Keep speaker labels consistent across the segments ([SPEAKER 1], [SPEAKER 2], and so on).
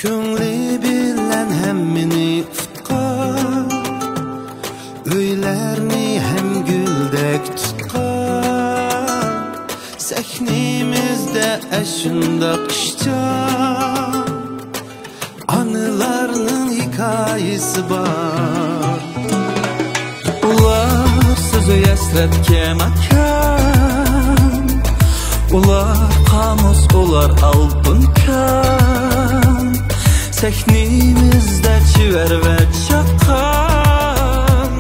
[SPEAKER 1] Köngli bilen hemmini tutkan, öylerini hem güldek tutkan. Sehnimizde eşinde kışcan, anılarının hikayesi var. Ular sözü esretke makan, ular kamus, ular altın kan. Sehnimizde çiver ve çakan,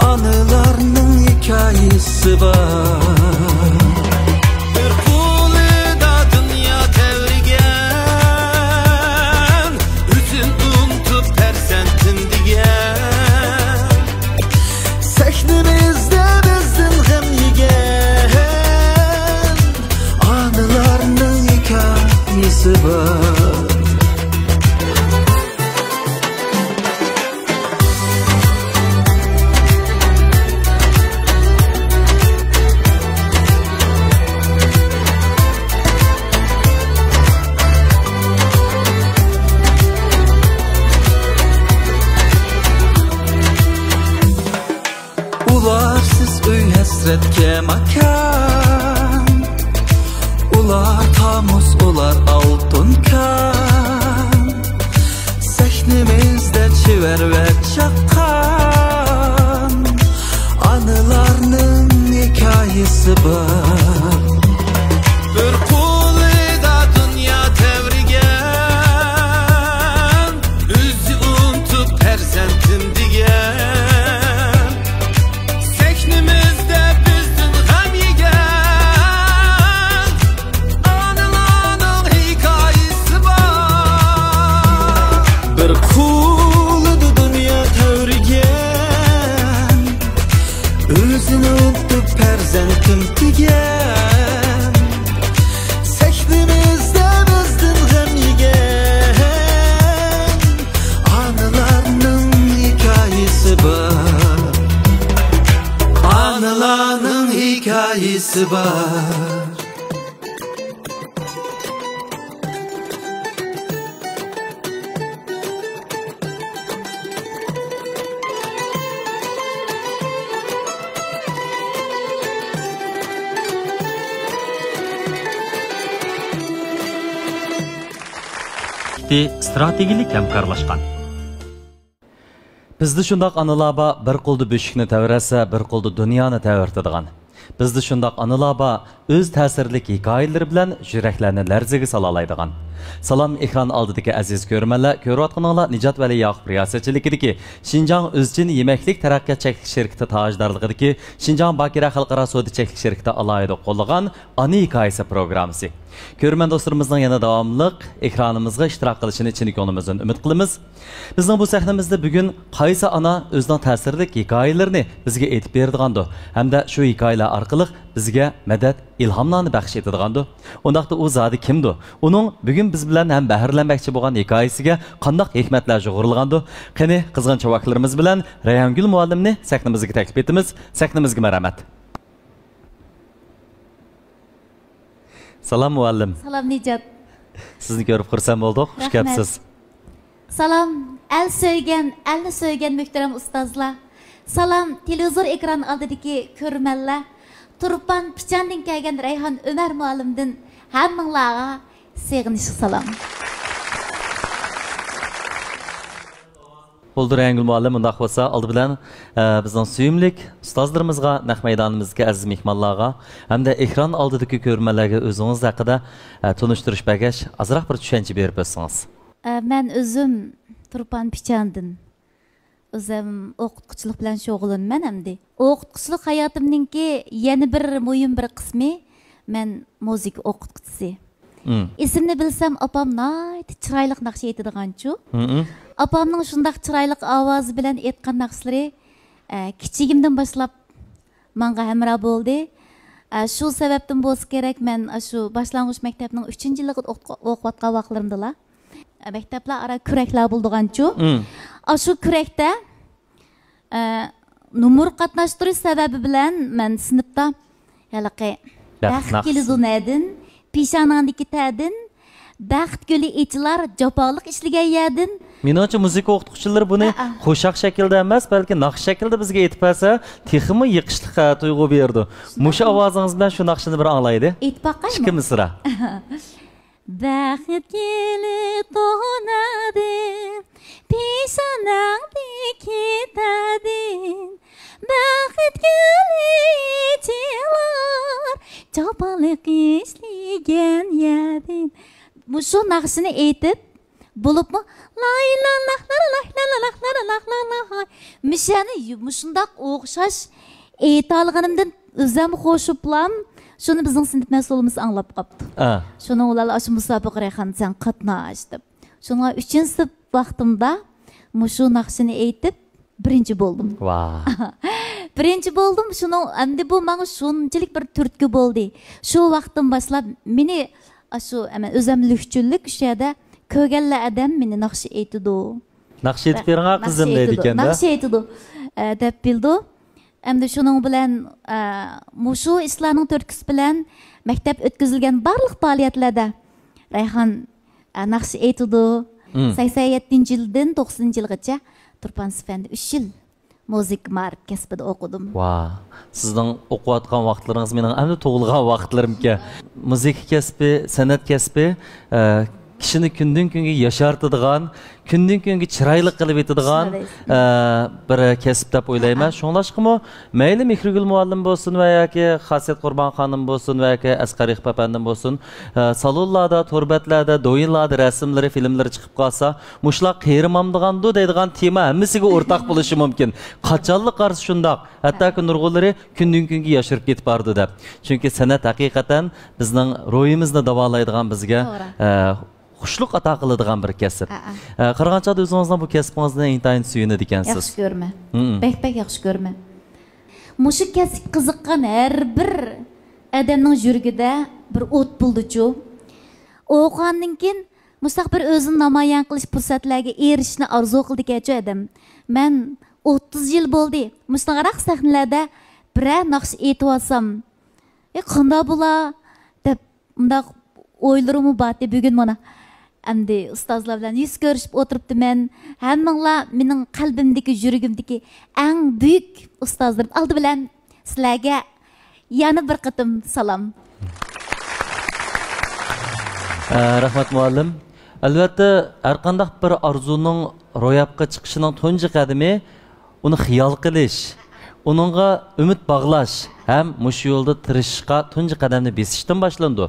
[SPEAKER 1] anılarının hikayesi var. Bir kulida dünya tevrigen, üzün unutup tersentin diyen. Sehnimizde bizden hem yigen, anılarının hikayesi var. Hasretke makan, ular tamus, ular altın kan. Sehnimizde çiver ve çakan, anılarının hikayesi var. Bir kulida dünya tevrigen, üzü unutup tersentim diyen. Sehnimizde bizden gam yigen, anılarının hikayesi var. Bir kulida dünya tevrigen, özünü unutup tersentim diyen. Sehnimizde bizden gam yigen, anılarının hikayesi var. Anılarının hikayesi var.
[SPEAKER 2] Stratejilik hamkorlashgan. Bizde şundaq anılaba bir qolda böşükni təvirəsə, bir qolda dünyani təvirtidigan. Bizde şundaq anılaba öz təsirlik hikayeleri bilan yüreklerini lərziga salalaydigan. Salam ekran aldidagi aziz ko'rmanlar, ko'rayotganinglar Nijat Vali Yaqub riyosetchiligidagi Şinjan O'zchin Yemeklik taraqqiyot cheklik shirkati tajdorligidagi Şinjan Bakira xalqaro savdo cheklik shirkati alohida qo'llagan Ana hikoyasi programmasi. Ko'rman do'stlarimizning yana davomliq ekranimizga ishtirok qilishini chin ko'nglimizdan umid qilamiz. Bizning bu sahnamizda bugun qaysi ana o'zining ta'sirli hikoyalarini bizga aytib berdigandir, hamda shu hikoyalar orqali bizga madad, ilhomlarni baxsh etadigandir. Undaqda u zodi kimdir? Uning bugun biz bilan ham bahrlanmoqchi bo'lgan hikoyasiga qanday hikmatlar jug'urilgandir? Qani qizg'in chavaklarimiz bilan Rayhongul muallimni sahnamizga taklif etamiz. Sahnamizga marhamat. Salam muallim.
[SPEAKER 3] Salam Nijat.
[SPEAKER 2] Sizni ko'rib xursand bo'ldik. Xush kelibsiz.
[SPEAKER 3] Salam elni söygen muhtaram ustozlar. Salam televizor ekran oldidagi ko'rmanlar. Turpan Pichandin kelgan Rayhon Ömer muallimdan hammanglarga sevg'inishli salom.
[SPEAKER 2] Bo'ldi Rayhongul muallim, undaq bo'lsa, oldi bilan bizning suyimlik ustozlarimizga, naq maydonimizga, aziz mehmonlarga hamda ekran oldidagi ko'rmanlarga o'zingiz haqida tanishtirish bagaj azroq bir tushuncha berib o'tsangiz.
[SPEAKER 3] Men o'zim Turpan Pichandin. O'zim o'qituvchilik bilan shug'ullanman hamda. O'qituvchilik hayotimningki yana bir muhim bir qismi men musiqa o'qituvchisi. İsimni bilsem apam nayt chiroyli naqsh aytadiganchu. Apamning shundaq chiroyli ovozi bilan aytgan naqshlari kichigimdan boshlab menga hamroh bo'ldi. Shu sababdan bo'lsa kerak men shu boshlang'ich maktabning 3-yilida o'qiyotgan vaqtlarimda maktablar ara kuraklar bo'ldiganchu. Shu kurakda numur qatnashtirish sababi bilan men sinfda yalaqi kelizunadin pişanandaki tədin baxt guli etilar jopaliq ishlagan yerdan
[SPEAKER 2] Menimcha musiqa o'qituvchilari buni qo'shiq shaklda emas, balki naqsh shaklda bizga aytib bersa, texmi yiqishliq tuyg'u berdi. Musha ovozingiz bilan shu naqshni bir anglaydi.
[SPEAKER 3] Aytib boqaymi?
[SPEAKER 2] Ikki misra.
[SPEAKER 3] Baxt kelib to'nadin, peshonangda ketadin. Baxt guli etilar jopaliq ishlagan yerdan. Shu naqshni aytib bo'libmi? Mishani mushundaq o'xshash aytolganimdan o'zim qo'shiblam, shuni bizning sinf mas'ulimiz anglab qopti. Shuni ular shu musobaqa rayhan sen qatnash deb. Shunga 3-sinf vaqtimda mushu naqshini aytib birinchi bo'ldim.
[SPEAKER 2] Vay.
[SPEAKER 3] Birinchi bo'ldim. Shuni endi bu menga shunchalik bir turtki bo'ldi. Shu vaqtdan boshlab meni shu o'zimlikchilik shu yerda ko'rganlar adam meni naqsh aytdi.
[SPEAKER 2] Naqsh aytib bering qizim deydi ekanda.
[SPEAKER 3] Naqsh aytdi deb bildi. Endi shuning bilan mushu islarning turtkisi bilan maktab o'tkazilgan barliq faoliyatlarda Rayhan naqsh aytdi. 87-yildan 90-yilgacha Turpan Sifanda 3 yil müzik ma'rif kasbida o'qidim.
[SPEAKER 2] Vay. Sizning o'qiyotgan vaqtlaringiz mening endi tug'ilgan vaqtlarimga. Musiqa kasbi, san'at kasbi kishini kundan kunga yashartiradigan, kundan kunga chiroyli qilib etadigan bir kasb deb o'ylayman. Shunlashqimi, mayli Mehrigul muallim bo'lsin va yoki Xosiyat Qurbon xonim bo'lsin va yoki Asqar Iqbapandim bo'lsin, salonlarda, turbatlarda, do'yinlarda rasmlari, filmlari chiqib qolsa, mushlar qiyrimamdigandu deydigan tema hammasiga o'rtaq bo'lishi mumkin. Qachonlik qarshi shundoq, hattoki nurg'unlari kundan kunga yashirib ketib bordi deb. Chunki san'at haqiqatan bizning ruhimizni davolaydigan bizga xushluq ato qiladigan bir kasb. Qirg'anchada o'zingizning bu kasbingizdan intayin suyunadi ekansiz.
[SPEAKER 3] Yaxshi ko'rma. Bek yaxshi ko'rma. Mushu kasb qiziqqan har bir odamning yuragida bir o't buldi-chu. O'qigandan keyin mustaqbil o'zini namoyon qilish fursatlarga erishishni orzu qildi-ku odam. Men 30 yil bo'ldi. Mustaqaraq sahnalarda biror naqsh aytib olsam, qanday bo'la deb undaq o'ylarim bor bugun mana. Endi ustozlar bilan yuz ko'rishib o'tiribdi men. Hammanglar mening qalbimdagi, yuragimdagi eng buyuk ustozlar oldi bilan sizlarga yana bir qatim salom.
[SPEAKER 2] Rahmat muallim. Albatta har qanday bir orzuning ro'yobga chiqishining tunji qadami uni xiyol qilish, uningga umid bog'lash ham mushu yo'lda tirishishga tunji qadamni besishdan boshlandi.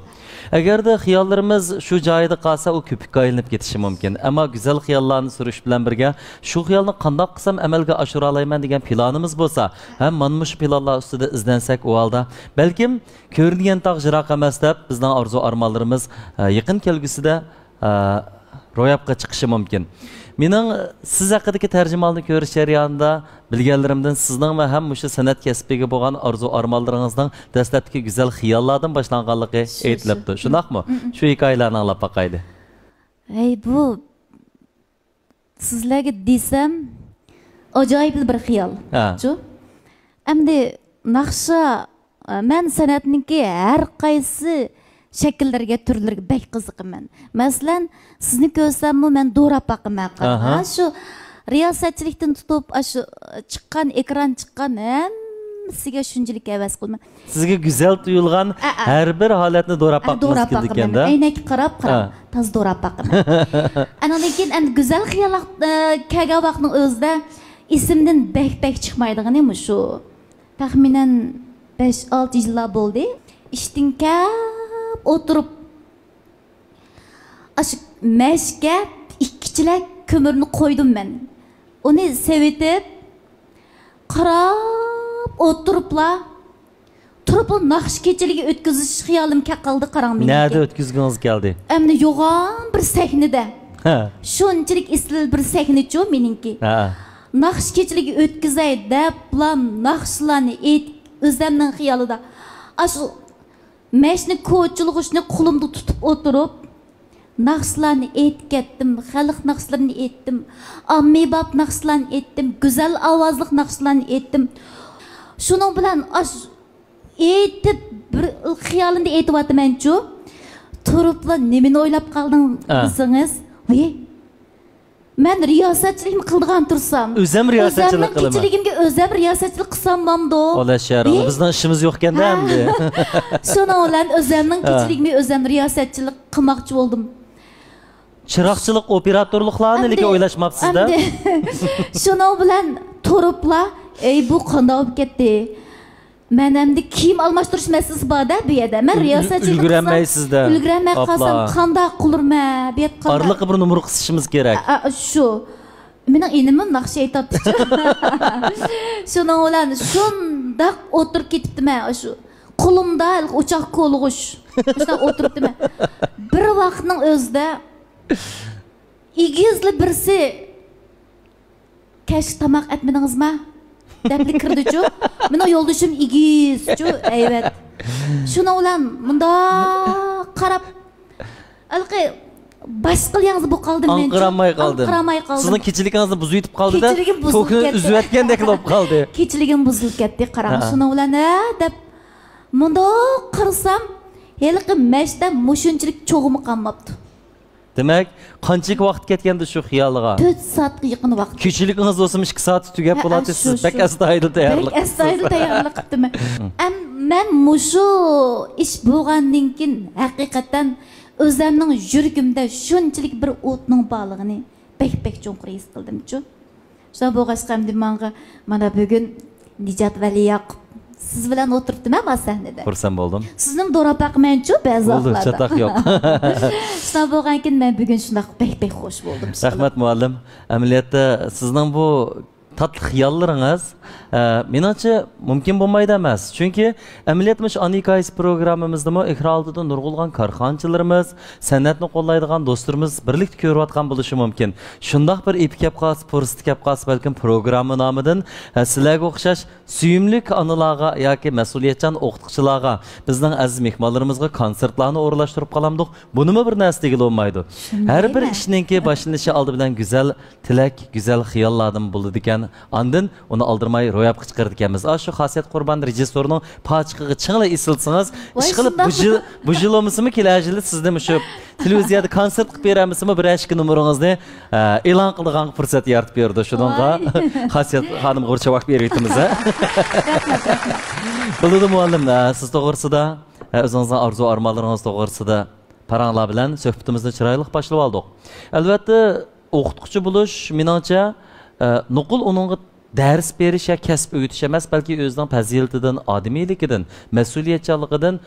[SPEAKER 2] Agarda xiyollarimiz shu joyida qolsa, u ko'pikka aylanib ketishi mumkin. Ammo go'zal xiyollarni surish bilan birga shu xiyolni qanday qilsam amalga oshira olaman degan planimiz bo'lsa, ham mana shu planlar ustida izlansak, u holda balkim ko'ringan tog' jiroq emas deb bizning orzu armonlarimiz yaqin kelgusida ro'yobga chiqishi mumkin. Mening siz haqidagi tarjimonlikni ko'rish jarayonida bilganlarimdan sizning va ham shu san'at kasbiga bo'lgan orzu armonlaringizning dastlabki go'zal xiyollardan boshlanganligi aytilibdi. Shundaqmi? Shu hikoyalarni anglab boqaydi.
[SPEAKER 3] Bu sizlarga desam ajoyib bir xiyol. Shu. Endi naqsha men san'atniki har qaysi shakllarga, turlarga bek qiziqaman. Masalan, sizni ko'rsammi men do'rab boqaman. Shu riyosatchilikdan tutib, shu chiqqan ekran chiqqan hammasiga shunchalik havas qilman.
[SPEAKER 2] Sizga go'zal tuyulgan har bir holatni do'rab boqmangiz keldi ekanda.
[SPEAKER 3] Aynak qarab, taz do'rab boqaman. Andan keyin endi go'zal xiyollar kelgan vaqtning o'zida ismdan bek chiqmaydigani shu. Taxminan 5-6 yillar bo'ldi. Ishdan o'tirib aşı mashga ikkichilak ko'mirni qo'ydim men. Uni sevitib qarab o'tiriblar. Turib naqsh kechiligi o'tkazish xiyolim qoldi qarang menga.
[SPEAKER 2] Nerede o'tkazgingiz keldi?
[SPEAKER 3] Endi yo'g'on bir sahnada. Shunchalik istil bir sahnachu meningki. Naqsh kechiligi o'tkazay deb plan naqshlarni o'zimning xiyolida. Aşı mashni ko'chilg'ishni qo'limda tutib o'tirib, naqshlarni aytdim, xalq naqshlarini aytdim, ommabop naqshlarni aytdim, go'zal ovozli naqshlarni aytdim. Shuning bilan aytib bir xiyolimda aytyapman-chu. turupla nemini o'ylab qalding desangiz, men riyosatchilik qilgan tursam,
[SPEAKER 2] o'zim riyosatchilik qilaman.
[SPEAKER 3] Kechiligimga o'zim riyosatchilik qilsam mamdo.
[SPEAKER 2] Olashar, bizning ishimiz yo'q ekanda endi.
[SPEAKER 3] Shuna bilan o'zimning kechiligimga o'zim riyosatchilik qilmoqchi bo'ldim.
[SPEAKER 2] Chiroqchilik, operatorliklarni lekin o'ylashmabsiz-da.
[SPEAKER 3] Shuna bilan turupla, bu qanday bo'lib ketdi? Men endi kiyim almashtirish masalasi borda bu yerda. Men riyosatchilik
[SPEAKER 2] ulguramaysizda.
[SPEAKER 3] Ulguramay qolsam qanday qilurman? Bu yerda
[SPEAKER 2] Arliqi bir numar qisishimiz kerak.
[SPEAKER 3] Shu. Mening inimim naqsh aytibdi. Shuna bilan shundoq o'tirib ketibdiman. Shu qo'limda o'choq qo'lg'ish. Shunday o'tiribdiman. Bir vaqtning o'zida igizli birsi kash tamoq etmadingizmi? Debli kirdi-chu. Meni yo'ldoshim igiz-chu, evet. Shuna bilan bunda qarab alqi boshqalarni bu qoldim men.
[SPEAKER 2] Anqiramay qoldim. Sizning kechiligingizni buzib yetib qoldi-da. To'kni uzayotgandek bo'lib qoldi.
[SPEAKER 3] Kechiligim buzilib ketdi, qarang. Shuna bilan deb bunda qarsam, haliqi mashda mushunchilik cho'g'imi qolmabdi.
[SPEAKER 2] Demak, qancha vaqt ketgandi shu xiyoliga?
[SPEAKER 3] 4 soatga yaqin vaqt.
[SPEAKER 2] Kechiligingiz bo'lsa 2 soat tugab bo'ladi, siz bek astoydil tayyorlik.
[SPEAKER 3] Bek astoydil tayyorlik qildim. Men mushu ish bo'lgandan keyin haqiqatan o'zimning yuragimda shunchalik bir o'tning borligini bek cho'nqir his qildim-chu. Shuna bo'lg'achqa mana bugun Nijat Valiyaqub siz bilan o'tiribdim-a sahnada.
[SPEAKER 2] Xursand bo'ldim.
[SPEAKER 3] Sizning do'rapaqmanchu ba'zi vaqtlarda.
[SPEAKER 2] Bo'ldi, chataq yo'q.
[SPEAKER 3] Shuna bo'lgan keyin men bugun shunday bek xush bo'ldim.
[SPEAKER 2] Rahmat muallim. Amaliyotda sizning bu tatlı xiyollarınız menimcha mumkin bo'lmaydi emas. Chunki amaliyotmish Anikayis programmamizda ekran oldida nurg'ulgan korxonchilarimiz, san'atni qo'llaydigan do'stlarimiz birlikda ko'rayotgan bo'lishi mumkin. Shundoq bir epkab qolsa, fursat kelib qolsa balkim programma nomidan sizlarga o'xshash suyumli onalarga yoki mas'uliyatchan o'qituvchilarga, bizning aziz mehmonlarimizga konsertlarni o'rlashtirib qolamdik. Bunimi bir narsa degil olmaydi. Har bir ishninki boshlanishi oldi bilan go'zal tilak, go'zal xiyollardan bo'ladi ekan. Andın onu aldırmayı ro'yab chiqardik ekanmiz. Shu xosiyat Qurban rejissorining pachiqiga chingla esilsangiz, ish qilib bu yilmisimi kelajili sizda shu televiziyada konsert qilib beramizmi bir ashki numaringizni e'lon qiladigan fursat yaratib berdi. Shuningga xosiyat xonim g'urcha vaqt beryapmiz. Bo'ldi muallim, siz to'g'risida o'zingizning orzu armonlaringiz to'g'risida paranglar bilan suhbatimizni chiroyli boshlab oldik. Albatta o'qituvchi bo'lish meningcha nuqul onunğa ders beriş ya kasb öğütüş emas, belki özünün faziletinden, ademiyliginden, mesuliyetçiliginden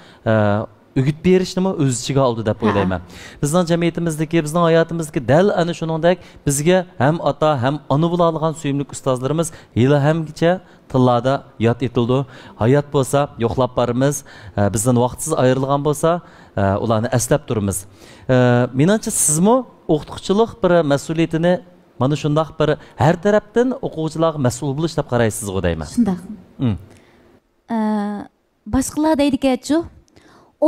[SPEAKER 2] öğüt berishni o'z ichiga oldi deb o'ylayman. Bizning jamiyatimizdagi, bizning hayotimizdagi dal ana shuningdek bizga ham ota, ham ona bo'la olgan suyumli ustozlarimiz hali hamgacha tillarda yod etildi. Hayot bo'lsa, yo'qlab boramiz. Bizdan vaqtsiz ayrilgan bo'lsa, ularni eslab turamiz. Menimcha sizmi o'qituvchilik bir mas'uliyatini mana shundoq bir har tarafdan o'quvchilarga mas'ul bo'lish deb qaraysiz deyman.
[SPEAKER 3] Shundoq. Boshqalar deydiganchu,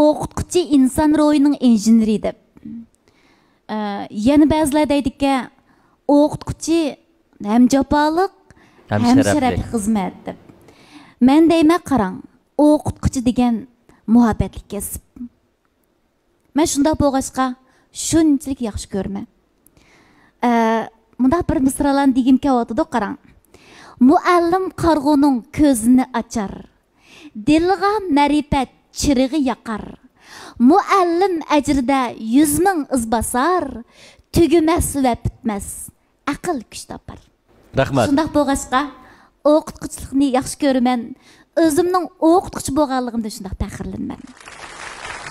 [SPEAKER 3] o'qituvchi inson ro'yining injeneri deb. Yana ba'zilar deydigan, o'qituvchi ham jafoliq, ham sharafli xizmat deb. Men deyman, qarang, o'qituvchi degan muhabbatli kasb. Men shundoq bo'lg'achqa shunchalik yaxshi ko'raman. Bunda bir misralarni degim kelyapti, qarang. Muallim qarg'uning ko'zini ochar. Dilga ma'rifat chirig'i yoqar. Muallim ajrida 100 ming iz bosar. Tugumas va bitmas. Aql kuch topar.
[SPEAKER 2] Rahmat.
[SPEAKER 3] Shundoq bo'lg'achqa o'qituvchilikni yaxshi ko'raman. O'zimning o'qituvchi bo'lganligimda shundoq faxrlanaman.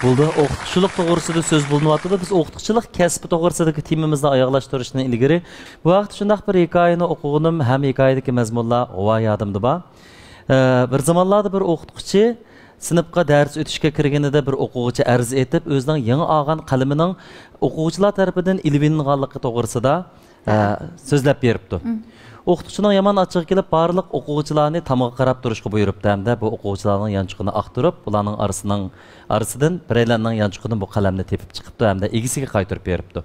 [SPEAKER 2] Bo'ldi, o'qituvchilik to'g'risida so'z bo'lyapti. Biz o'qituvchilik kasbi to'g'risidagi temamizni oyoqlashtirishdan ilgari bu vaqt shunday bir hikoyani o'qiganim, ham hikoyadagi mazmunlar va yodimda bor. Bir zamonlarda bir o'qituvchi sinfga dars o'tishga kirganida bir o'quvchi arz etib, o'zining yangi olgan qalamining o'quvchilar tomonidan ilminganligi to'g'risida so'zlab beribdi. O'qituvchining yomon ochiq kelib, barliq o'quvchilarni tamg'a qarab turishga buyuribdi hamda bu o'quvchilarning yanchiqini aqtirib, ularning arasidan biraylarning yanchiqidan bu qalamni tepib chiqibdi hamda egisiga qaytarib beribdi.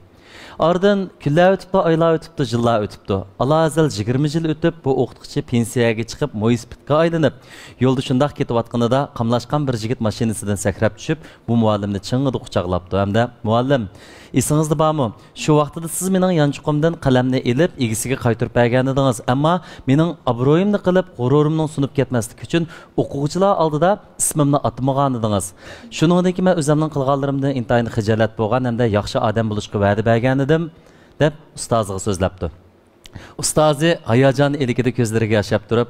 [SPEAKER 2] Ardın kunlar o'tibdi, oylar o'tibdi, yillar o'tibdi. Alazal 20 yil o'tib, bu o'qituvchi pensiyaga chiqib, mo'ysipitga aylanib, yo'lda shundoq ketayotganida qamlashgan bir yigit mashinasidan sakrab tushib, bu muallimni ching'ida quchoqlabdi. Hamda muallim, esingizda bormi? Shu vaqtida siz mening yanchiqimdan qalamni elib, egisiga qaytarib bergan edingiz, ammo mening obro'yimni qilib, g'ururimning sunib ketmaslik uchun o'quvchilar oldida ismimni atmagan edingiz. Shuningdek, men o'zimning qilganlarimdan intayin xijolat bo'lgan hamda yaxshi odam bo'lishga va'da bergan edim, deb ustoziga so'zlabdi. Ustozi hayajon ilikida ko'zlariga yashab turib,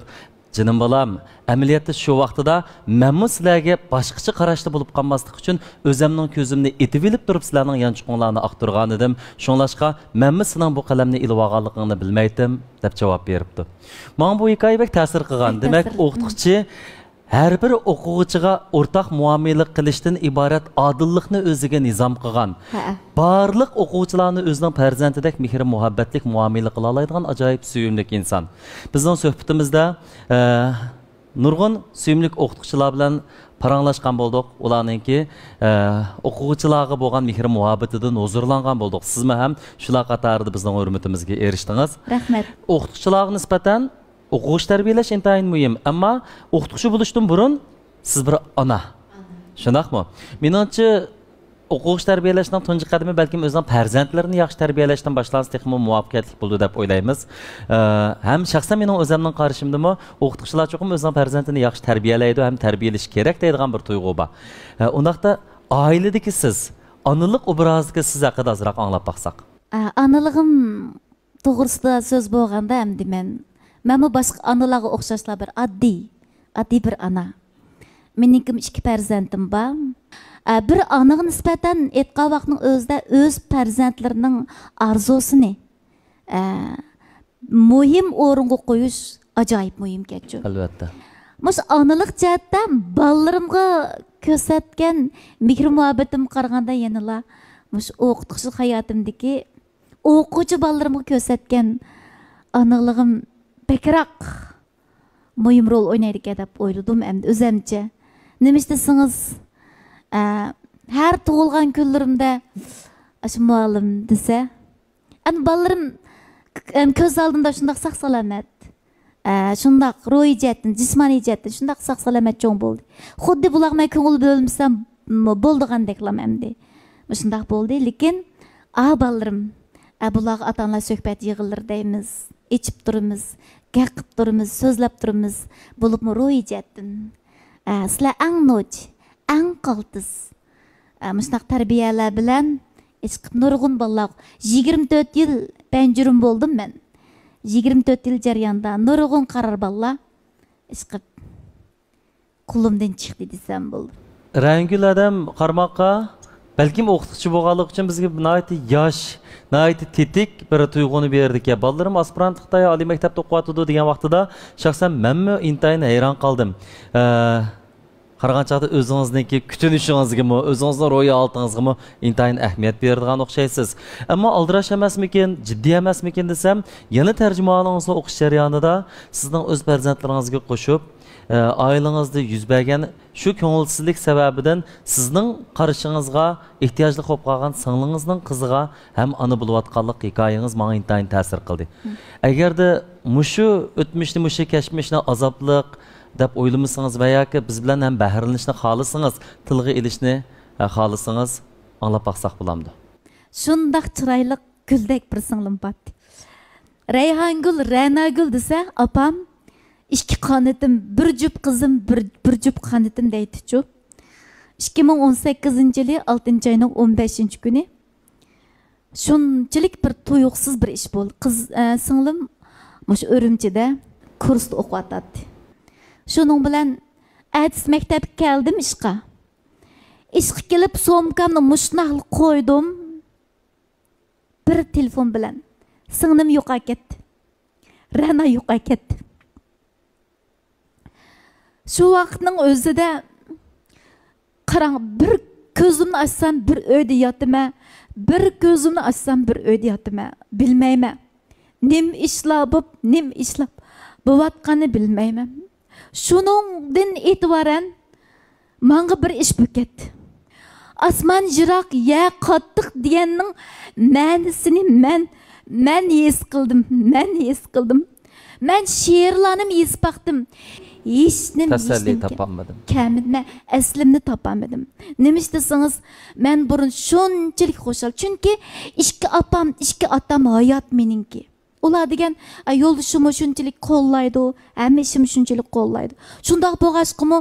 [SPEAKER 2] "Jinim bolam, amaliyotda shu vaqtida menmi sizlarga boshqacha qarashda bo'lib qolmaslik uchun o'zimning ko'zimni etib olib turib sizlarning yanchiqinglarni aqtirgan edim. Shunlashqa menmi sizning bu qalamni ilib olganligingni bilmaydim" deb javob beribdi. Menga bu hikoya bek ta'sir qilgan. Demak, o'qituvchi har bir o'quvchiga o'rtaq muomala qilishdan iborat odillikni o'ziga nizom qilgan. Barliq o'quvchilarni o'zining farzandidek mehr muhabbatlik muomala qila oladigan ajoyib suyumli inson. Bizning suhbatimizda nurg'un suyumli o'qituvchilar bilan paranglashgan bo'ldik. Ularningki o'quvchilarga bo'lgan mehr muhabbatidan huzurlangan bo'ldik. Sizmi ham shular qatorida bizning hurmatimizga erishdingiz.
[SPEAKER 3] Rahmat.
[SPEAKER 2] O'qituvchilarga nisbatan o'quvchi tarbiyalash intayin muhim, ammo o'qituvchi bo'lishdan burun siz bir ona. Shundaqmi? Menimcha o'quvchi tarbiyalashning tunji qadami balkim o'zining farzandlarini yaxshi tarbiyalashdan boshlansa texmo muvaffaqiyatli bo'ldi deb o'ylaymiz. Ham shaxsan mening o'zimning qarashimdami, o'qituvchilar cho'qim o'zining farzandini yaxshi tarbiyalaydi, ham tarbiyalash kerak deydigan bir tuyg'u bor. Undaqda oiladagi siz, onalik obraziga siz haqida ozroq anglab baqsaq.
[SPEAKER 3] Analig'im to'g'risida so'z bo'lganda endi men bu boshqa analarga o'xshashlar bir oddiy bir ana. Mening 2 farzandim bor. Bir anaga nisbatan aytgan vaqtning o'zida o'z farzandlarining arzusini muhim o'ringa qo'yish ajoyib muhim ketdi.
[SPEAKER 2] Albatta.
[SPEAKER 3] Mush onalik jihatdan bolalarimga ko'rsatgan mehr muhabbatim qaraganda yanala mush o'qituvchi hayotimdagi o'quvchi bolalarimga ko'rsatgan analig'im bekrak muhim rol o'ynaydi deb o'yladim endi o'zimcha. Nima desangiz, her tug'ilgan kunlarimda shu muallim desa, bolalarim ko'z oldimda shundoq sog' salomat, shundoq ruhiy jihatdan, jismoniy jihatdan shundoq sog' salomat cho'ng bo'ldi. Xuddi bularga ko'ngil bo'lmasam bo'ldigandek endi. Shundoq bo'ldi, lekin bolalarim bularga ota-onalar suhbat yig'inlar deymiz, ichib turamiz, gaqib turamiz, so'zlab turamiz, bo'libmi ruhiy jihatdan. Sizlar ang noch, ang qaltis. Müşnaq tarbiyalar bilan chiqib nurg'un bolalar 24 yil panjurum bo'ldim men. 24 yil jarayonda nurg'un qarar bolalar chiqib qo'limdan chiqdi desam bo'ldi.
[SPEAKER 2] Rangul odam qarmoqqa balkim o'qituvchi bo'lganlik uchun bizga nihoyatda yosh, nihoyatda tetik bir tuyg'uni berdi-ki, bolalarim aspirantlikda oliy maktabda o'qiyotdi degan vaqtida shaxsan menmi intayin hayron qoldim. Qaragan chaqda o'zingizniki kutinishingizga, o'zingizning ro'yxatingizga intayin ahamiyat beradigan o'xshaysiz. Ammo aldirash emasmikin, jiddiy emasmikin desam, yana tarjimoningizning o'qish jarayonida sizning o'z farzandlaringizga qo'shib, oilangizda yuz bergan shu ko'ngilsizlik sababidan sizning qarashingizga ehtiyojli bo'lib qolgan singlingizning qiziga ham ona bo'layotganlik hikoyangiz menga intayin ta'sir qildi. Agarda mushu o'tmishni, mushu kashmishni azobliq deb o'ylamasangiz va yoki biz bilan ham bahrilanishni xohlasangiz, tilga ilishni xohlasangiz, anglab baqsaq bo'lamdi.
[SPEAKER 3] Shundoq chiroyli guldek bir singlim bor. Rayhongul, Ranagul desa, opam 2 qonitim, bir jup qizim, bir jup qonitim deydi-chu. 2018-yili 6-oyning 15-kuni shunchalik bir tuyuqsiz bir ish bo'ldi. Qiz singlim mush Urumchida kursda o'qiyotdi. Şunun bilan ertesi maktabga keldim ishqa. Ishqa kelib somkamni mushnaqli qo'ydim. Bir telefon bilan singlim yo'qolib ketdi. Rana yo'qolib ketdi. Shu vaqtning o'zida qarang, bir ko'zimni ochsam bir uyda yotaman, bir ko'zimni ochsam bir uyda yotaman. Bilmayman. Nim ishlab bo'layotganini bilmayman. Şunundan itibaren manga bir iş büketdi. Asman jiroq, ya qattiq deganning ma'nosini men his qildim. Men she'rlarim his baqdim. Hech nima
[SPEAKER 2] tasalli topolmadim.
[SPEAKER 3] Kamidman, aslimni topolmadim. Nima desangiz, men burun shunchalik xushal. Chunki ikki otam hayot meningki. Ular degan yo'ldoshimni shunchalik qo'llaydi, hamma ishimni shunchalik qo'llaydi. Shundoq bo'lg'achqimi,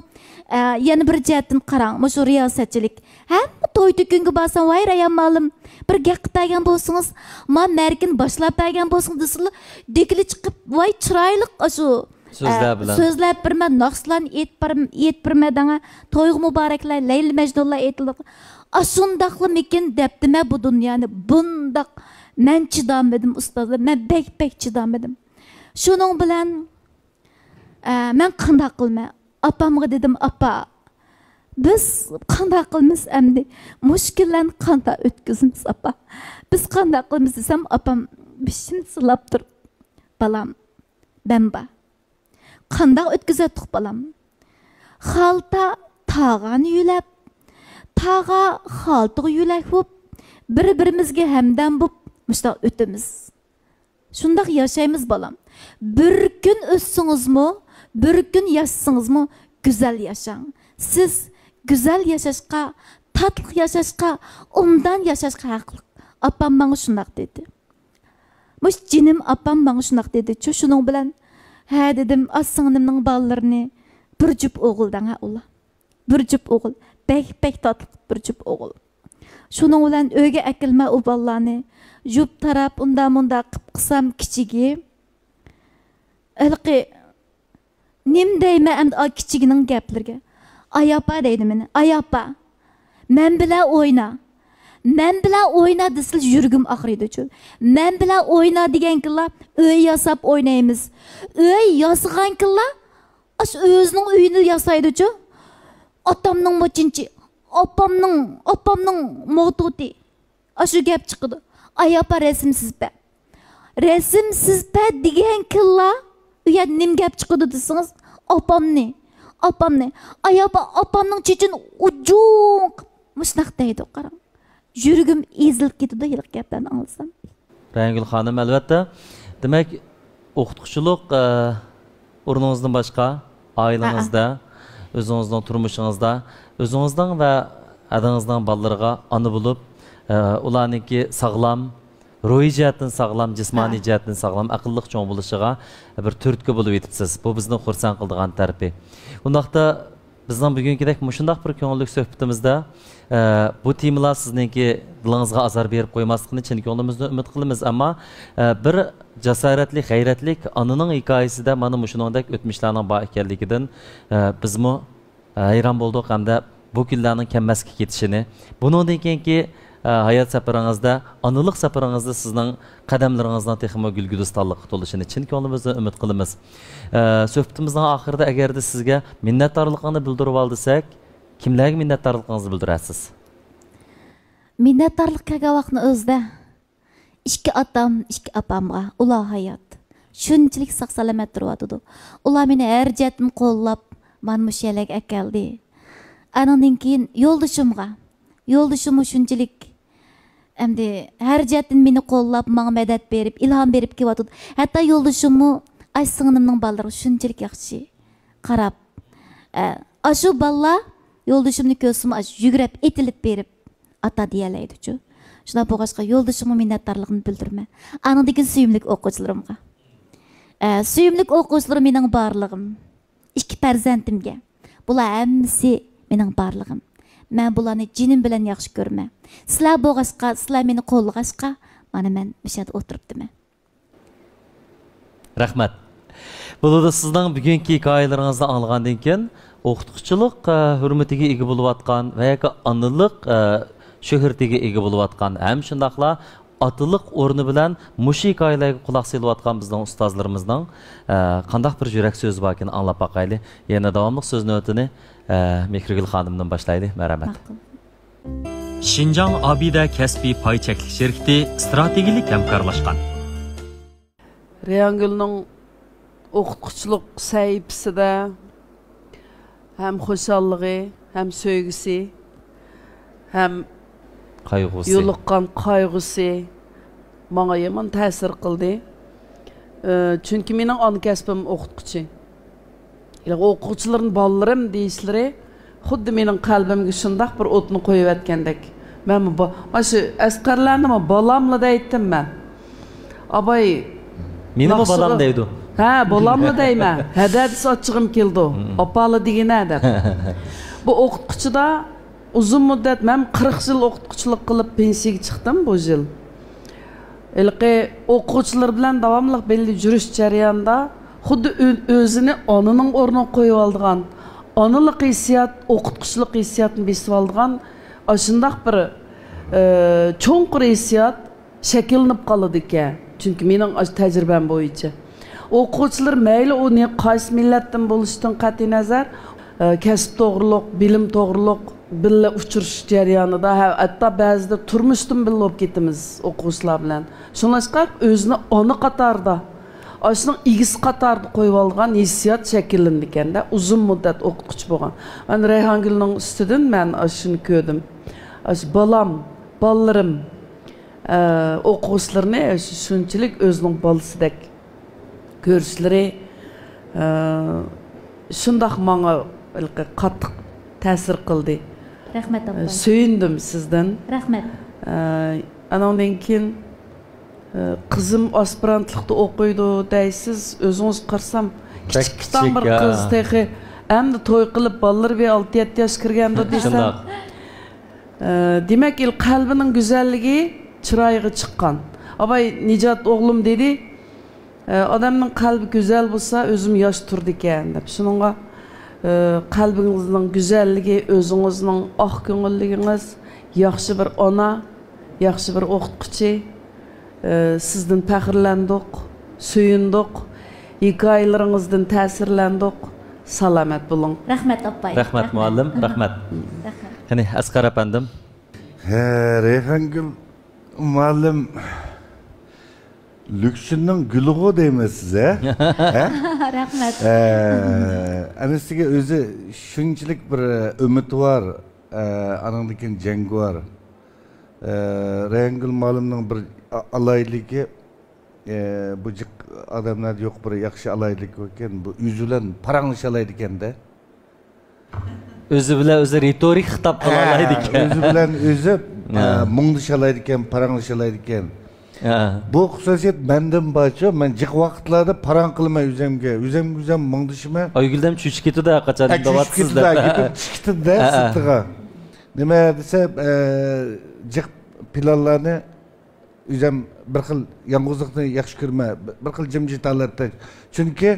[SPEAKER 3] yana bir jihatdan qarang, shu riyosatchilik. Hamma to'y to'kinga borsam, voy rayam malim, bir gap qilgan bo'lsangiz, men markin boshlab bergan bo'lsangiz, desizlar, dekili chiqib, voy chiroyli shu so'zlab birman, naqslan et birmadanga, to'y muboraklar, Layli Majnunlar aytildi. Ashundaqlimikin debdime bu dunyoni bundaq men chidamadim ustozlar, men bek chidamadim. Shuning bilan men qanday qilmay, opamga dedim, "Apa, biz qanday qilamiz endi? Mushkullarni qanday o'tkazamiz, apa? Biz qanday qilamiz?" desam, opam bishim silab tur. "Balam, bamba. Qanday o'tkazatdik, balam? Xalta tag'an yulab, tağa xaltiga yulak bo'lib, bir-birimizga hamdam bo'lib mustaq o'tamiz. Shundaq yashaymiz, balam. Bir kun o'ssingizmi, bir kun yashasingizmi, go'zal yashang. Siz go'zal yashashqa, tatlı yashashqa, undan yashashqa haqli." Opam menga shundaq dedi. Mush jinim opam menga shundaq dedi. Shuning bilan ha dedim, "As-singlimning balalarini bir jup o'g'ildan ha ular. Bir jup o'g'il, bek tatlı bir jup o'g'il. Shuning bilan uyga akilma u balalarni jup taraf unda qilsam kichigi. Ilqi nim deyman endi kichigining gaplariga. Ayapa deydi meni. Ayapa. Men bilan o'yna. Men bilan o'yna desil yurgim og'riydi-chu. Men bilan o'yna deganlar uy yasab o'ynaymiz. Uy yasaganlar ash o'zining uyini yasaydi-chu. Otamning mochinchi, opamning motuti. Ashu gap chiqdi. Ayapa resimsiz be. Resimsiz be degan killa uya nim gap chiqdi desangiz, opamni. Ayapa opamning chechin ujuq mushnaq deydi, qarang. Yurgim ezilib ketdi yil gapdan olsam.
[SPEAKER 2] Rangul xonim, albatta, demak, o'qituvchilik o'rningizdan boshqa oilangizda, o'zingizning turmushingizda, o'zingizning va adangizning bolalarga ona bo'lib, ularningki sog'lom, ruhiy jihatdan sog'lom, jismoniy jihatdan sog'lom, aqlliq cho'ng bo'lishiga bir turtki bo'lib yetibsiz. Bu bizni xursand qiladigan tarafi. Undaqda bizning bugünkidek mushundaq bir ko'ngillik suhbatimizda bu temalar sizningki dilingizga azor berib qo'ymasligini chin ko'nglimizda umid qilamiz, ammo bir jasoratli, g'ayratli onaning hikoyasida mana mushuningdek o'tmishlarning bor ekanligidan bizmi hayron bo'ldik hamda bu kunlarning kammasga ketishini, buningdan keyingi hayot safaringizda, onalik safaringizda sizning qadamlaringizdan texmo gulgudistonlikqa to'lishini chin ko'nglimizdan umid qilamiz. Suhbatimizning oxirida agarda sizga minnatdorligini bildirib olsak, kimlarga minnatdorligingizni bildirasiz?
[SPEAKER 3] Minnatdorlik qilgan vaqtni o'zida ikki otam, ikki opamga, ular hayot. Shunchalik sog' salomat turibdi. Ular meni har jihatim qo'llab, men mushalarga akeldi. Anandan keyin yo'ldoshimga shunchalik endi har jihatdan meni qo'llab, menga madad berib, ilhom berib kelyapti. Hatto yo'ldoshimni aysinimning balları shunchalik yaxshi qarab, ashu balla yo'ldoshimni ko'rsam yugurib etilib berib ata deyalaydi-chu. Shuna bo'lg'achqa yo'ldoshimga minnatdorligimni bildiraman. Aningdagi suyimli o'quvchilarimga. Suyimli o'quvchilarim mening borlig'im. Ikki farzandimga. Bular hammasi mening borlig'im. Men bularni jinim bilan yaxshi ko'raman. Sizlar bo'lg'achqa, sizlar meni qo'llag'achqa, mana men bu yerda o'tiribdiman.
[SPEAKER 2] Rahmat. Bo'ladi, sizning bugungi hikoyalaringizni anglagandan keyin o'qituvchilik hurmatiga ega bo'layotgan va yoki onalik shuhratiga ega bo'layotgan ham shundaqla otiliq o'rni bilan mush hikoyalarga quloq solayotgan bizning ustozlarimizning qanday bir yurak so'zi bor ekan anglab boqayli. Yana davomli so'z navbatini Mehrigul xonimdan boshlaylik. Marhamat.
[SPEAKER 4] Şinjan Abida Kasbiy pay cheklik şirkati strategik hamkorlashgan.
[SPEAKER 5] Reyangulning o'qituvchilik sahifasida ham xushallığı, hem sevgisi, hem
[SPEAKER 2] Qayg'usi.
[SPEAKER 5] yo'liqqan qayg'usi menga yomon ta'sir qildi. Çünkü mening ana kasbim o'qituvchi. O'quvchilarning bolalarim deyishlari xuddi mening qalbimga shundoq bir o'tni qo'yib atgandek. Men mana shu asqarlarni bolamla deydim men. Abay
[SPEAKER 2] Meni mi balam deydi?
[SPEAKER 5] Ha, bolamla deyman. Hadadis ochig'im keldi. Opali degina deb. Bu o'qituvchida uzun muddat men 40 yil o'qituvchilik qilib pensiyaga chiqdim bu yil. Ilqi o'quvchilar bilan davomli belli yurish jarayonida xuddi o'zini onaning o'rniga qo'yib olgan, onalik hissiyat, o'qituvchilik hissiyatini besib olgan, shundoq bir cho'nqur hissiyat shakllanib qoladi ekan. Chunki mening tajribam bo'yicha o'quvchilar mayli u qaysi millatdan bo'lishidan qat'iy nazar, kasb to'g'riliq, bilim to'g'riliq billa uchirish jarayonida, hatto ba'zida turmushdan billa bo'lib ketamiz o'quvchilar bilan. Shunlashqa o'zini ona qatorida, ashning igisi qatorida qo'yib olgan hissiyat shakllandi ekanda, uzun muddat o'qituvchi bo'lgan. Men Rayhongulning ustidan men shuni ko'rdim. Bolalarim o'quvchilarni shunchalik o'zining bolasidek ko'rishlari shundoq menga qattiq ta'sir qildi.
[SPEAKER 3] Rahmat opam.
[SPEAKER 5] Suyundim sizdan.
[SPEAKER 3] Rahmat.
[SPEAKER 5] Anandan keyin qizim aspirantlikda o'qiydi deysiz, o'zingiz qarsam kichikdan bir qiz texi endi to'y qilib bolalar bir 6-7 yosh kirganda desam. Demak, qalbining go'zalligi chiroyiga chiqqan. Abay Nijat o'g'lim dedi, odamning qalbi go'zal bo'lsa, o'zim yosh turdi ekan deb. Shuningga qalbingizning go'zalligi, o'zingizning oq ko'ngilligingiz, yaxshi bir ona, yaxshi bir o'qituvchi, sizdan faxrlandik, suyundik, hikoyalaringizdan ta'sirlandik. Salomat bo'ling.
[SPEAKER 3] Rahmat opay.
[SPEAKER 2] Rahmat muallim, rahmat. Qani Asqar apandim.
[SPEAKER 6] Rayhongul muallim Lüksünün gülüğü deymesiz
[SPEAKER 3] Rahmat.
[SPEAKER 6] Anasiga o'zi shunchalik bir umid var, anandikin jangi var. Rayhongul muallimning bir alayligi, bu adamlar yok bir yaxshi alaylik ekan, bu o'zi bilan paranglashalaydi ekanda.
[SPEAKER 2] O'zi bilan o'zi retorik xitob qila oladi ekan.
[SPEAKER 6] O'zi bilan o'zi mungdishalaydi ekan, paranglashalaydi ekan. Bu xususiyat mendan barcha, men jiq vaqtlarda parang qilmay o'zim mungdishma.
[SPEAKER 2] Oyguldan chuchib ketdi qachon davatsiz deb.
[SPEAKER 6] Chiqdi-da sirtiga. Nima desa, jiq planlarni o'zim bir xil yolg'izlikni yaxshi ko'rma, bir xil jimjit holatda. Chunki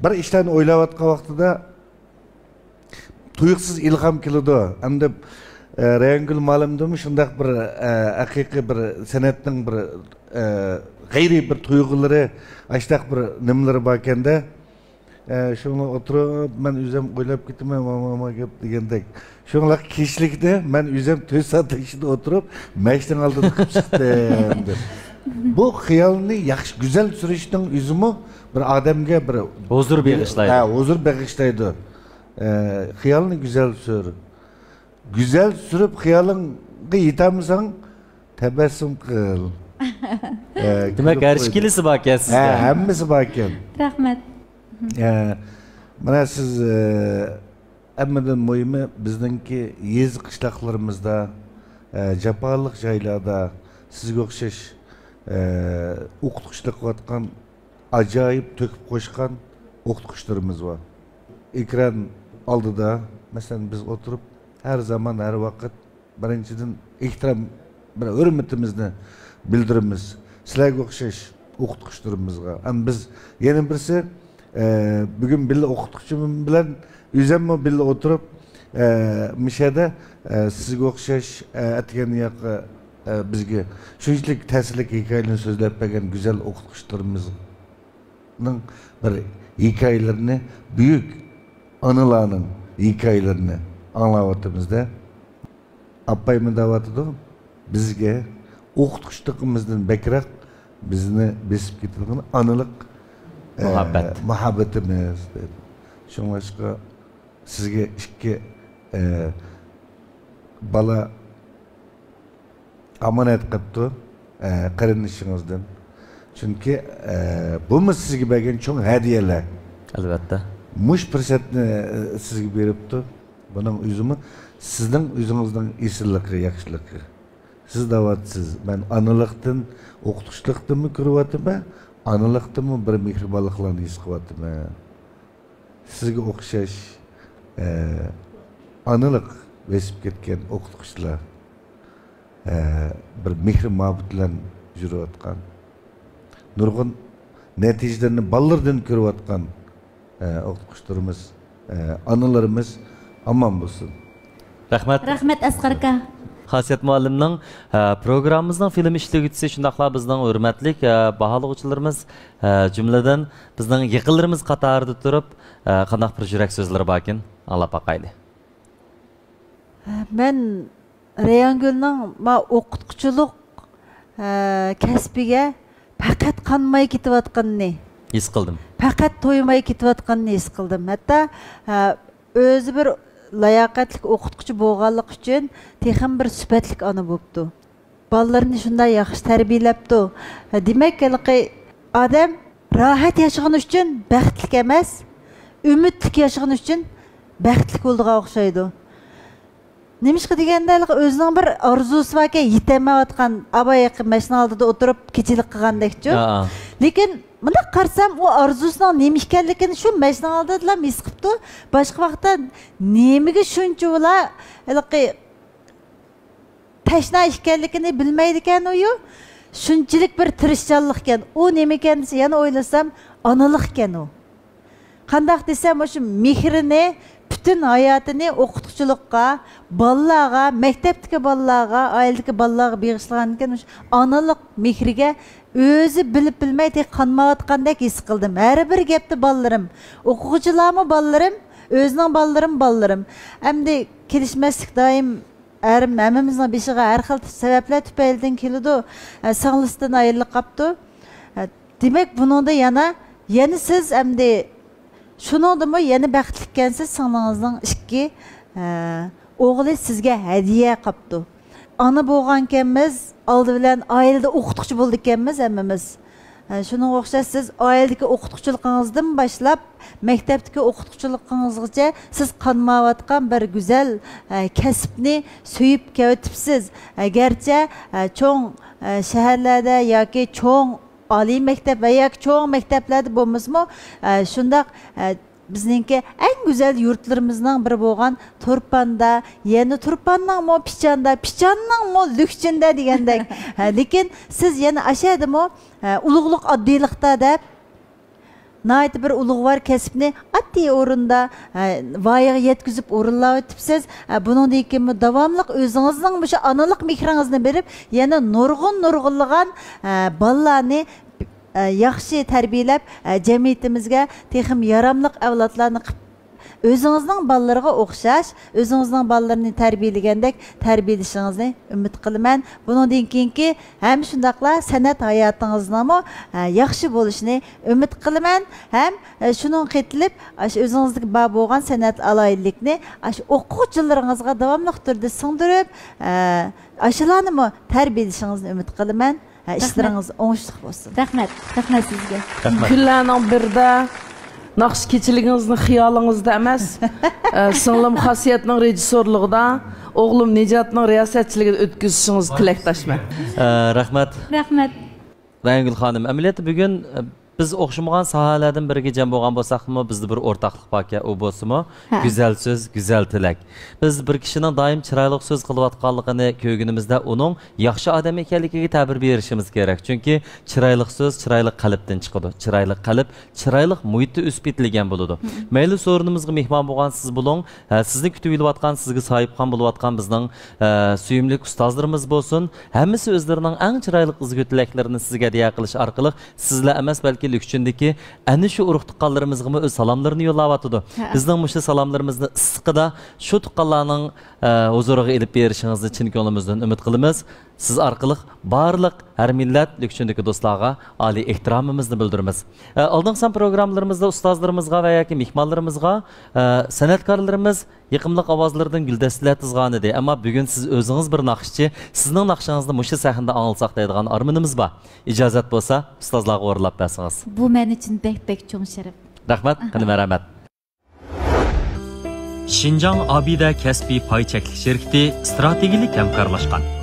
[SPEAKER 6] bir ishlarni o'ylayotgan vaqtida tuyuqsiz ilhom keladi. Endi Rayhongul muallimdimi shunday bir haqiqiy bir san'atning bir g'ayriy bir tuyg'ulari, ashtaq bir nimlari bor ekanda, shuni o'tirib men o'zim o'ylab ketaman, mama gap degandek. Shunlar kechlikda men o'zim 4 soat ichida o'tirib, mashinaning oldida qilib chiqdim. Bu xiyolni yaxshi, go'zal surishning o'zimi bir odamga bir
[SPEAKER 2] huzur bag'ishlaydi.
[SPEAKER 6] Huzur bag'ishlaydi. Xiyolni go'zal sur. Güzel sürüp xiyalınga yetamsan tabassum qil.
[SPEAKER 2] Demak, garishkilisi bor ekan sizda.
[SPEAKER 6] Hammasi bor ekan.
[SPEAKER 3] Rahmat.
[SPEAKER 6] Mana siz hammadan muhimi bizningki yezi qishloqlarimizda, jafoliq joylarda sizga o'xshash o'qituvchilik qilayotgan ajoyib to'kib qo'shgan o'qituvchilarimiz bor. Ekran oldida masalan biz o'tirib her zaman her vakit birinchidan ehtirom bir hurmatimizni bildiramiz. Sizlarga o'xshash o'qituvchilarimizga. Ham biz yana birisi bugun billa o'qituvchim bilan o'zimmi billa o'tirib mishada sizga o'xshash atgan yoqqa bizga shunchalik ta'sirli hikoyalarni so'zlab bergan go'zal o'qituvchilarimizning bir hikoyalarini, büyük anılarning hikoyalarini anlavatımızda appayımı davatıdı bizge o'qituvchiligimizdan bekrak bizni besib ketadigan anılık muhabbatimiz. Shunga sizga ikki bala amonat qilibdi qarinishingizdan. Chunki bu sizga bergan cho'ng hadiyalar.
[SPEAKER 2] Albatta.
[SPEAKER 6] Mush fursatni sizga beribdi. Buning o'zimi sizning o'zingizning esilligi, yaxshiligi. Siz da'vatsiz. Men analıqdan, o'qituvchilikdanmi ko'ryapman, analıqdanmi bir mehribonliklarni his qilyapman. Sizga o'xshash analık besib ketgan o'qituvchilar bir mehr muhabbet bilan yurayotgan. Nurg'un natijalarni ballardan ko'rayotgan o'qituvchilarimiz, analarimiz aman bo'lsin.
[SPEAKER 2] Rahmat.
[SPEAKER 3] Rahmat Asqar aka.
[SPEAKER 2] Xasiyat muallimning programmamizning film ishligisi shundaqla bizning hurmatlik baholovchilarimiz jumladan bizning yaqinlarimiz qatorida turib qanday bir yurak so'zlar borkin anglab boqaylik.
[SPEAKER 7] Men Rayongulning o'qituvchilik kasbiga faqat qanmay ketayotganini
[SPEAKER 2] his qildim.
[SPEAKER 7] Faqat to'ymay ketayotganini his qildim. Hatto o'zi bir layoqatli o'qituvchi bo'lganlik uchun texim bir sifatlik ona bo'libdi. Bolalarni shunday yaxshi tarbiyalabdi. Demak, odam rohat yashagan uchun baxtli emas, umidli yashagan uchun baxtli bo'ldiga o'xshaydi. Nimishqa deganda o'zining bir orzusi bor ekan, yetamayotgan abayaqi mashina oldida o'tirib kechilik qilgandekchi. Lekin buni qarsam o orzusining nima ekanligini shu mashina oldida his qilibdi. Boshqa vaqtda nimaga shuncha ular tashna ekanligini bilmaydi ekan u. Shunchalik bir tirishchanlik ekan. U nima ekan desa yana o'ylasam, onalik ekan u. Qandaq desam, o'sha mehrini bütün hayatını o'qituvchilikqa, bolalarga, maktabdagi bolalarga, oiladagi bolalarga bag'ishlagan ekan, onalik mehriga o'zi bilib bilmay tek qanmayotgandek his qildim. Har bir gapda bolalarim, o'quvchilarmi bolalarim, o'zining bolalarim. Endi kelishmaslik doim hammamizning beshiga har xil sabablar tufaylidan keladi. Singlisdan ayrilib qopti. Demak, buningda yana siz endi shuningdimi yana baxtli ekansiz, singlingizning ikki o'g'li sizga hadiya qilibdi. Ana bo'lgan ekanmiz, oldi bilan oilada o'qituvchi bo'ldik ekanmiz hammamiz. Shuning o'xshash siz oiladagi o'qituvchiligingizdan boshlab maktabdagi o'qituvchiligingizgacha siz qanmayotgan bir go'zal kasbni so'yib kelibsiz. Garchi cho'ng shaharlarda yoki cho'ng oliy maktab va yoki cho'ng maktablarda bo'lmasmi, shundaq bizningki eng go'zal yurtlarimizning biri bo'lgan Turpanda, yana Turpanning Pichanning Lükchinda degandek. Lekin siz yana ashadimi ulug'liq oddiylikda deb nayt bir ulug'var kasbni oddiy o'rinda voyaga yetkazib o'rinlab o'tibsiz. Buningdan keyin davomli o'zingizning o'sha onalik mehringizni berib, yana nurg'unlagan bolalarni yaxshi tarbiyalab jamiyatimizga texim yaramliq avlodlarni qilib o'zingizning bolalarga o'xshash, o'zingizning bolalarini tarbiyalagandek tarbiyalashingizni umid qilaman. Buningdan keyingi ham shundaqla san'at hayotingizning yaxshi bo'lishini umid qilaman. Ham shuning qitilib, o'zingizdagi bor bo'lgan san'at aloyidlikni o'quvchilaringizga davomli turda singdirib, ashularni tarbiyalashingizni umid qilaman. İşleriniz oңushli bo'lsin.
[SPEAKER 3] Rahmat sizga.
[SPEAKER 5] Kunlarning birida naqsh kechiligingizni xiyolingizda emas, singlim Xasiyatning rejissorligida, o'g'lim Nijatning riyosatchiligida o'tkazishingizni tilakdoshman.
[SPEAKER 2] Rahmat. Rayongul xonim, amaliyotda bugun biz o'xshamagan sohalardan biriga jam bo'lgan bo'lsaqmi, bizda bir o'rtaqlik bor ekan, u bo'lsa-mu, go'zal so'z, go'zal tilak. Biz bir kishining doim chiroyli so'z qilayotganligini ko'rganimizda uning yaxshi odam ekanligiga ta'bir berishimiz kerak. Chunki chiroyli so'z chiroyli qalbdan chiqadi. Chiroyli qalb chiroyli muhitda o'sib yetilgan bo'ladi. Mayli so'rinimizga mehmon bo'lgan siz bo'ling, sizni kutib yotgan, sizga sohibxon bo'layotgan bizning suyimli ustozlarimiz bo'lsin. Hammasi o'zlarining eng chiroyli izgu tilaklarini sizga hadiya qilish orqali sizlar emas, balki Lükchindagi ana shu urug' tuqqanlarimizga o'z salomlarini yo'llayotdi. Bizning mushta salomlarimizni issiqida shu tuqqanlarning huzuriga elib berishingizni chin ko'nglimizdan umid qilamiz. Siz arqılıq barlıq hər millət lükçündəki dostlarga ali ehtiramımızı bildirimiz. Aldığımızdan programlarımızda ustazlarımızga və ya ki mehmanlarımızga sanatkarlarımız yıqımlıq avazlardan güldəstələr tizgan idi. Amma bugün siz özünüz bir naqşçı, sizin naqşınızda muşu səhnədə anılsaq deydigan armanımız var. İcazət bolsa ustazlarga orlab bəsiniz.
[SPEAKER 3] Bu men üçün bək çoğ şərəf.
[SPEAKER 2] Rahmat, qanım rəhmət.
[SPEAKER 4] Şinjan Abide Kəsbi Pay Çəklik şirkəti strategilik həmkarlaşqan.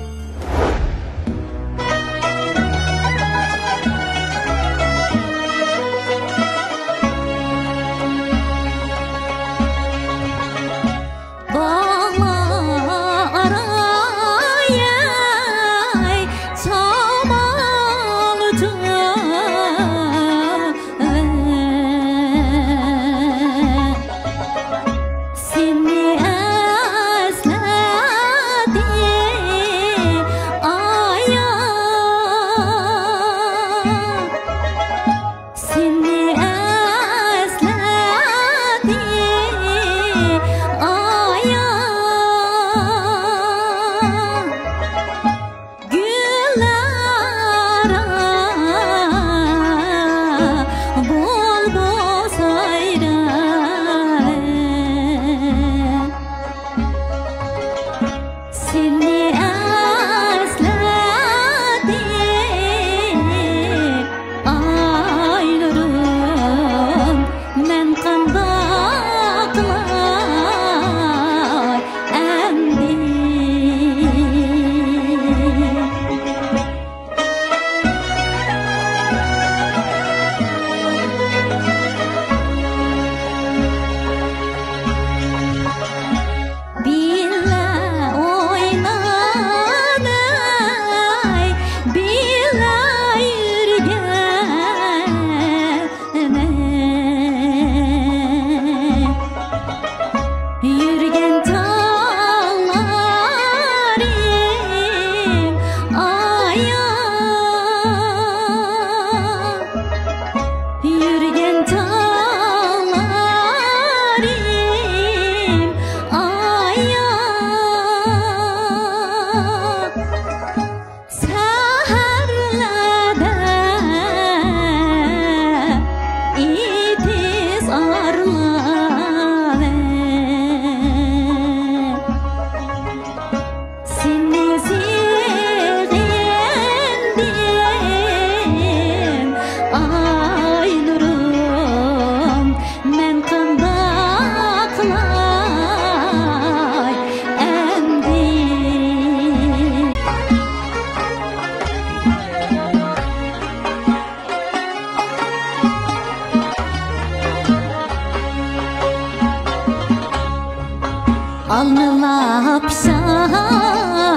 [SPEAKER 3] Alnılap şaydep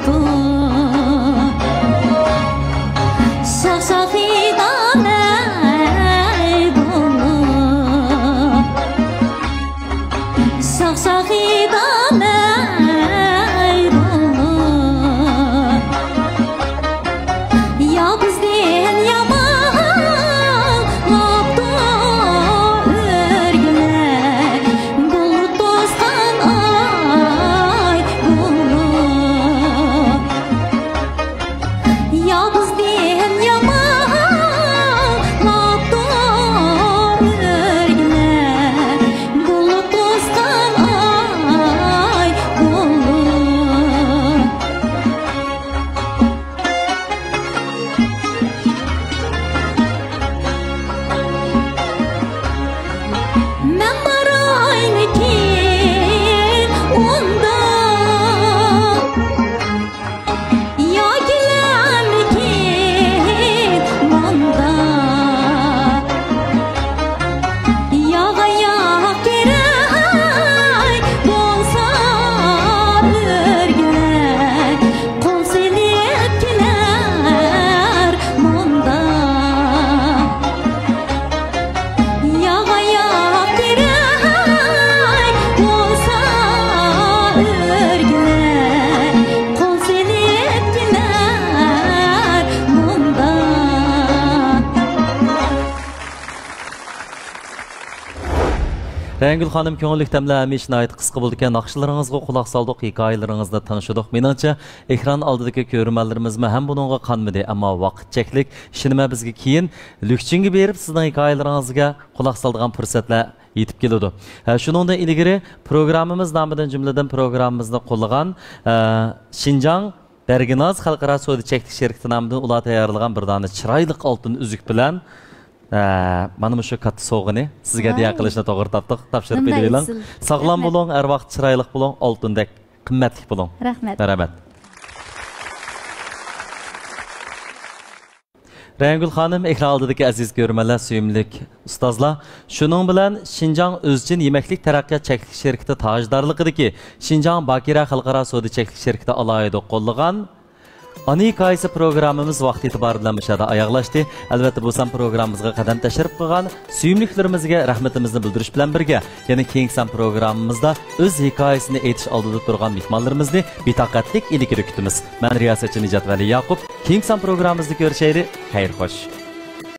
[SPEAKER 3] bu Şaşafidan ey bunu Şaşafidan ey bunu Ya bizden yaman Lapta örgüler Bulut dostan ay bunu Ya bizden yaman
[SPEAKER 2] Rəngül xanım köngüllük təmlə həmiş nəhayət qısqa buldu ki, naxşılarınızға qulaq saldıq, hikayələrinizdə tanışdıq. Menimcə, ekran aldıdakı görürmənlərimiz həm bununla qanmadı, amma vaqt çəklik. Şinimə bizə keyin lükçünge berib sizin hikayələrinizə qulaq saldığan fürsətlər yetib keladi. Şuningdan ilgari programmamiz nomidan jumladan programmamizni qo'llagan Şinjan Berginaz Xalqaro savdo cheklik sherikati nomidan ular tayyorlagan bir dona chiroyli oltin uzuk bilan mana shu katta sovg'ini sizga deya qilishni to'g'ri topdik. Topshirib bering. Sog'lom bo'ling, har vaqt chiroyli bo'ling, oltindek qimmatli bo'ling.
[SPEAKER 3] Rahmat.
[SPEAKER 2] Rahmat. Rəngül xanım, ekran aldıdakı aziz görmələr, suyumlik ustazlar. Şunun bilan Şinjan Özçin Yeməklik Tərəqqiyat Çəklik Şirkəti tajdarlığıdakı Şinjan Bakira Xalqaro savdo çəklik şirkəti alayida qo'llagan Ana hikoyasi programmamiz vaqt e'tibori bilan mashada oyoqlashdi. Albatta bu sam programmamizga qadam tashrif qilgan suyumliklarimizga rahmatimizni bildirish bilan birga, yana keyingi sam programmamizda o'z hikoyasini aytish oldida turgan mehmonlarimizni betoqatlik ilgari kutamiz. Men riyosatchi Nijat Vali Yaqub. Keyingi sam programmamizda ko'rishaylik. Xayr xo'sh.